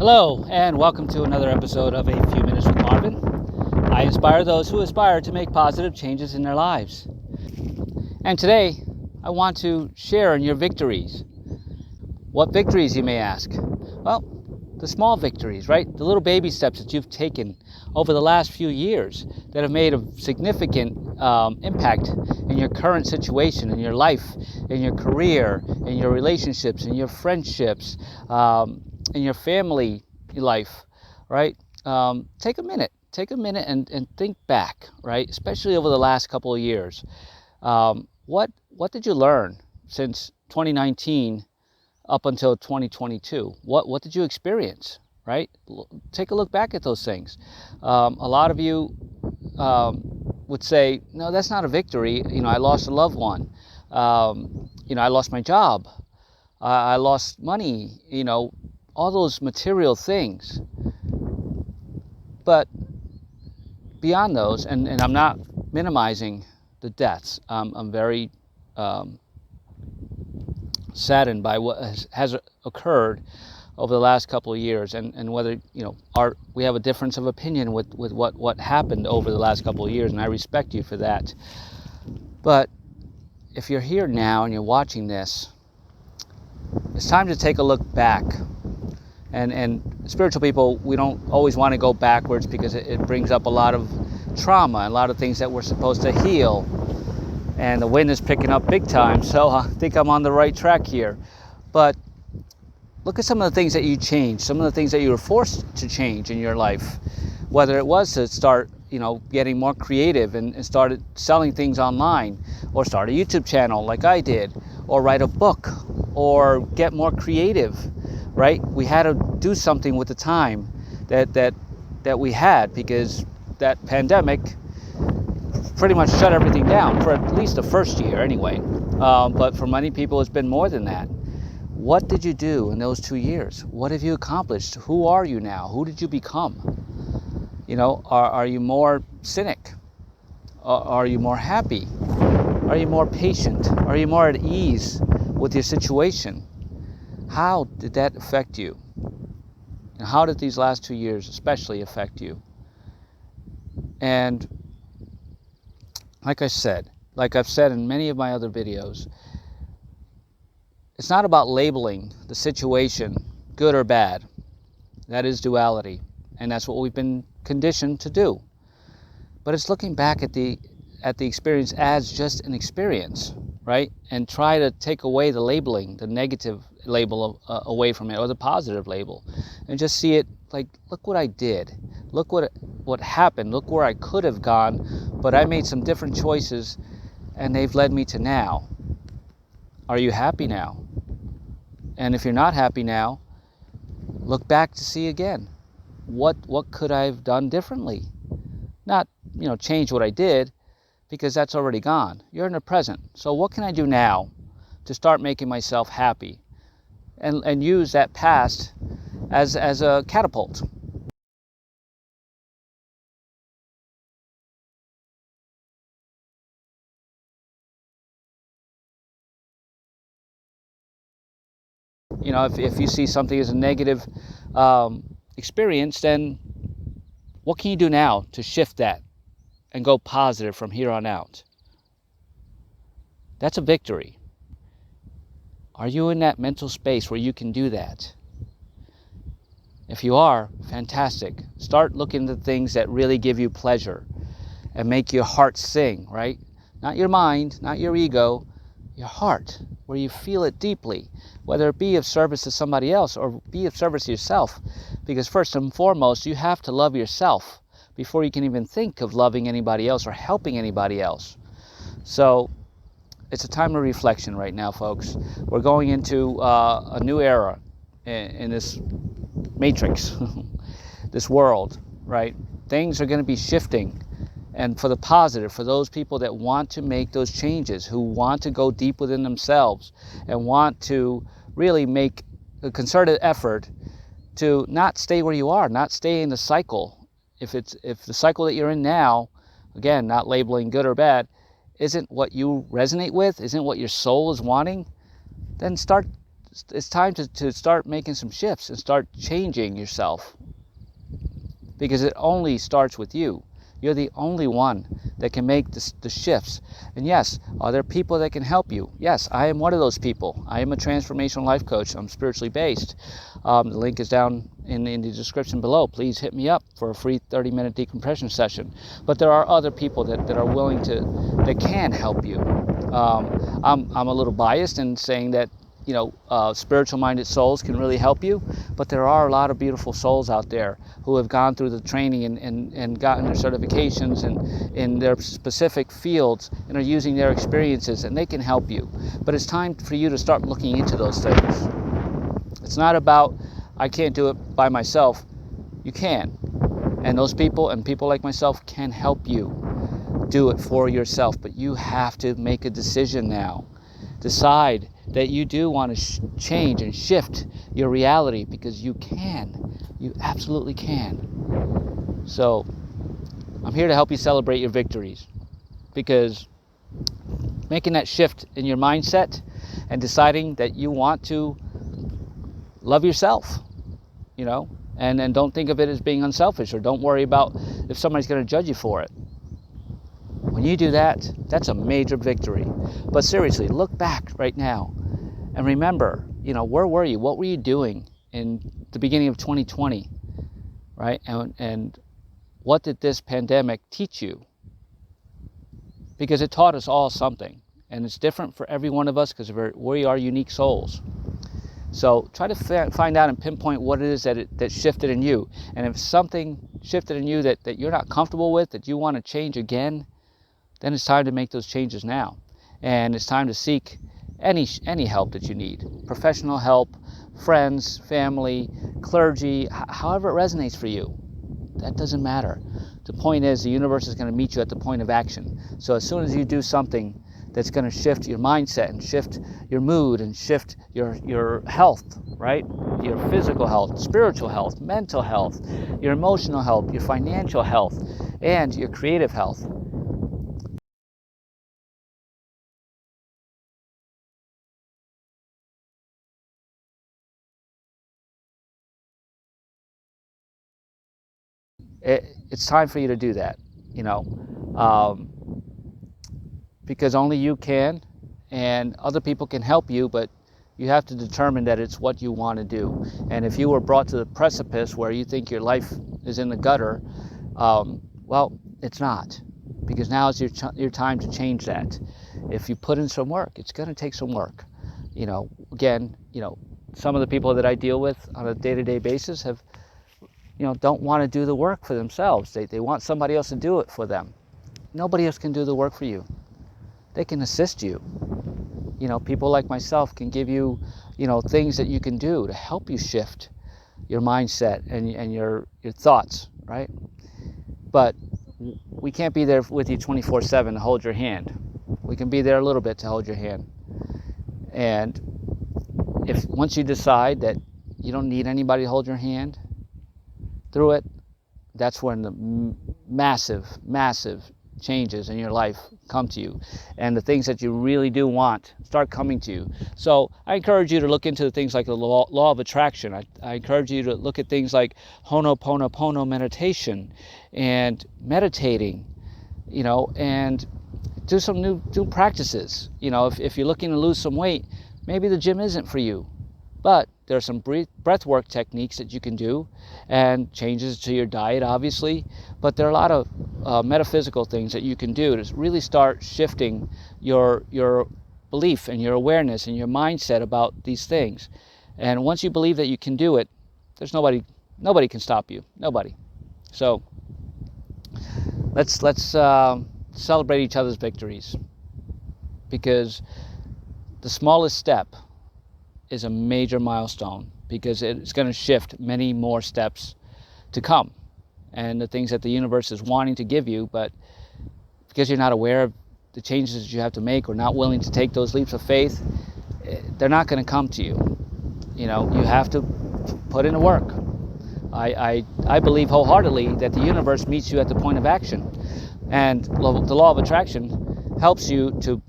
Hello, and welcome to another episode of A Few Minutes with Marvin. I inspire those who aspire to make positive changes in their lives. And today, I want to share in your victories. What victories, you may ask? Well, the small victories, right? The little baby steps that you've taken over the last few years that have made a significant impact in your current situation, in your life, in your career, in your relationships, in your friendships, in your family life, right? Take a minute and think back, right? Especially over the last couple of years. What did you learn since 2019 up until 2022? What did you experience, right? Take a look back at those things. A lot of you would say, no, that's not a victory. I lost a loved one. I lost my job. I lost money, all those material things. But beyond those, and I'm not minimizing the deaths. I'm very saddened by what has occurred over the last couple of years, and whether we have a difference of opinion with what happened over the last couple of years, and I respect you for that. But if you're here now and you're watching this, it's time to take a look back. And spiritual people, we don't always want to go backwards because it brings up a lot of trauma, a lot of things that we're supposed to heal. And the wind is picking up big time, so I think I'm on the right track here. But look at some of the things that you changed, some of the things that you were forced to change in your life. Whether it was to start, getting more creative and started selling things online, or start a YouTube channel like I did, or write a book, or get more creative, right? We had to do something with the time that we had, because that pandemic pretty much shut everything down for at least the first year anyway. But for many people, it's been more than that. What did you do in those 2 years? What have you accomplished? Who are you now? Who did you become? Are you more cynic? Are you more happy? Are you more patient? Are you more at ease with your situation? How did that affect you? And how did these last 2 years especially affect you? And like I've said in many of my other videos, it's not about labeling the situation good or bad. That is duality, and that's what we've been conditioned to do. But it's looking back at the experience as just an experience, right? And try to take away the labeling, the negative label away from it, or the positive label, and just see it like, look what I did. Look what happened. Look where I could have gone, but I made some different choices, and they've led me to now. Are you happy now? And if you're not happy now, look back to see again. What could I have done differently? Not, change what I did, because that's already gone. You're in the present. So what can I do now to start making myself happy? And use that past as a catapult. If you see something as a negative experience, then what can you do now to shift that and go positive from here on out? That's a victory. Are you in that mental space where you can do that? If you are, fantastic. Start looking at the things that really give you pleasure and make your heart sing, right? Not your mind, not your ego, your heart, where you feel it deeply, whether it be of service to somebody else or be of service to yourself. Because first and foremost, you have to love yourself before you can even think of loving anybody else or helping anybody else. So it's a time of reflection right now, folks. We're going into a new era in this matrix, this world, right? Things are going to be shifting, and for the positive, for those people that want to make those changes, who want to go deep within themselves and want to really make a concerted effort to not stay where you are, not stay in the cycle. If the cycle that you're in now, again, not labeling good or bad, isn't what you resonate with, isn't what your soul is wanting, then start it's time to start making some shifts and start changing yourself, because it only starts with you. You're the only one that can make the shifts. And yes, are there people that can help you? Yes, I am one of those people. I am a transformational life coach. I'm spiritually based. The link is down in the description below. Please hit me up for a free 30-minute decompression session. But there are other people that are willing that can help you. I'm a little biased in saying that, spiritual-minded souls can really help you, but there are a lot of beautiful souls out there who have gone through the training and gotten their certifications in their specific fields and are using their experiences, and they can help you. But it's time for you to start looking into those things. It's not about, I can't do it by myself. You can. And those people and people like myself can help you do it for yourself, but you have to make a decision now. Decide that you do want to change and shift your reality, because you can. You absolutely can. So I'm here to help you celebrate your victories, because making that shift in your mindset and deciding that you want to love yourself, and don't think of it as being unselfish, or don't worry about if somebody's going to judge you for it. When you do that, that's a major victory. But seriously, look back right now and remember, where were you? What were you doing in the beginning of 2020, right? And what did this pandemic teach you? Because it taught us all something, and it's different for every one of us, because we are unique souls. So try to find out and pinpoint what it is that shifted in you. And if something shifted in you that you're not comfortable with, that you want to change again, then it's time to make those changes now. And it's time to seek any help that you need. Professional help, friends, family, clergy, however it resonates for you. That doesn't matter. The point is, the universe is going to meet you at the point of action. So as soon as you do something that's going to shift your mindset and shift your mood and shift your health, right? Your physical health, spiritual health, mental health, your emotional health, your financial health, and your creative health. It's time for you to do that, because only you can, and other people can help you, but you have to determine that it's what you want to do. And if you were brought to the precipice where you think your life is in the gutter, well, it's not, because now is your time to change that. If you put in some work, it's going to take some work. Again, some of the people that I deal with on a day-to-day basis don't want to do the work for themselves. They want somebody else to do it for them. Nobody else can do the work for you. They can assist you. People like myself can give you, things that you can do to help you shift your mindset and your thoughts, right? But we can't be there with you 24/7 to hold your hand. We can be there a little bit to hold your hand. And if once you decide that you don't need anybody to hold your hand through it, that's when the massive changes in your life come to you, and the things that you really do want start coming to you. So I encourage you to look into things like the law of attraction. I encourage you to look at things like Ho'oponopono meditation and meditating, and do some new practices. If you're looking to lose some weight, maybe the gym isn't for you, but there are some breath work techniques that you can do, and changes to your diet, obviously. But there are a lot of metaphysical things that you can do to really start shifting your belief and your awareness and your mindset about these things. And once you believe that you can do it, there's nobody can stop you. Nobody. So let's celebrate each other's victories, because the smallest step is a major milestone, because it's going to shift many more steps to come, and the things that the universe is wanting to give you, but because you're not aware of the changes that you have to make, or not willing to take those leaps of faith, they're not going to come to you. You have to put in the work. I believe wholeheartedly that the universe meets you at the point of action, and the law of attraction helps you to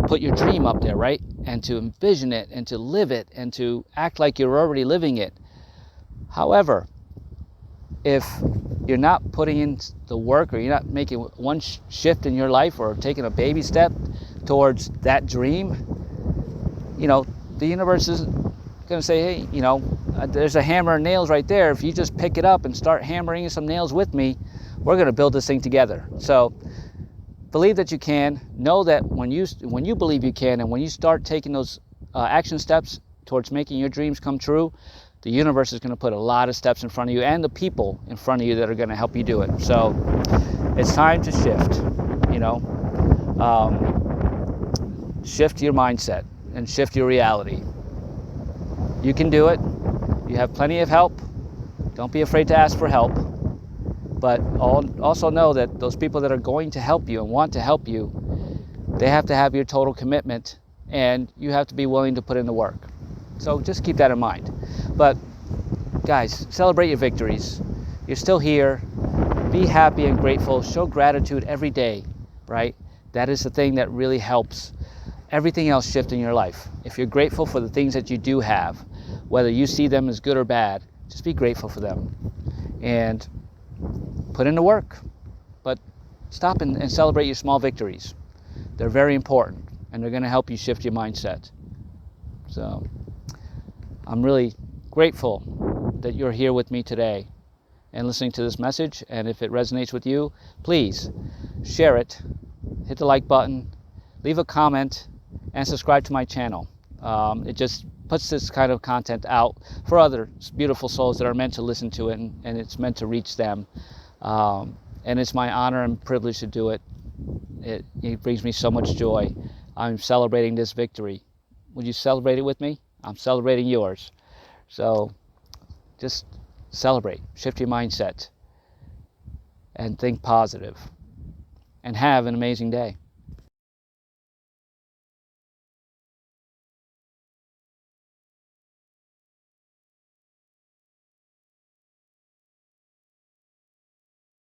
put your dream up there, right? and to envision it and to live it and to act like you're already living it. However, if you're not putting in the work, or you're not making one shift in your life or taking a baby step towards that dream, the universe is going to say, hey, there's a hammer and nails right there. If you just pick it up and start hammering some nails with me, we're going to build this thing together. So believe that you can. Know that when you believe you can, and when you start taking those action steps towards making your dreams come true, the universe is going to put a lot of steps in front of you and the people in front of you that are going to help you do it. So it's time to shift, shift your mindset and shift your reality. You can do it. You have plenty of help. Don't be afraid to ask for help. But also know that those people that are going to help you and want to help you, they have to have your total commitment, and you have to be willing to put in the work. So just keep that in mind. But guys, celebrate your victories. You're still here. Be happy and grateful. Show gratitude every day, right? That is the thing that really helps everything else shift in your life. If you're grateful for the things that you do have, whether you see them as good or bad, just be grateful for them and put in the work. But stop and celebrate your small victories. They're very important, and they're going to help you shift your mindset. So I'm really grateful that you're here with me today and listening to this message. And if it resonates with you, please share it, hit the like button, leave a comment, and subscribe to my channel. It just puts this kind of content out for other beautiful souls that are meant to listen to it, and it's meant to reach them. And it's my honor and privilege to do it. It brings me so much joy. I'm celebrating this victory. Would you celebrate it with me? I'm celebrating yours. So just celebrate, shift your mindset, and think positive, and have an amazing day.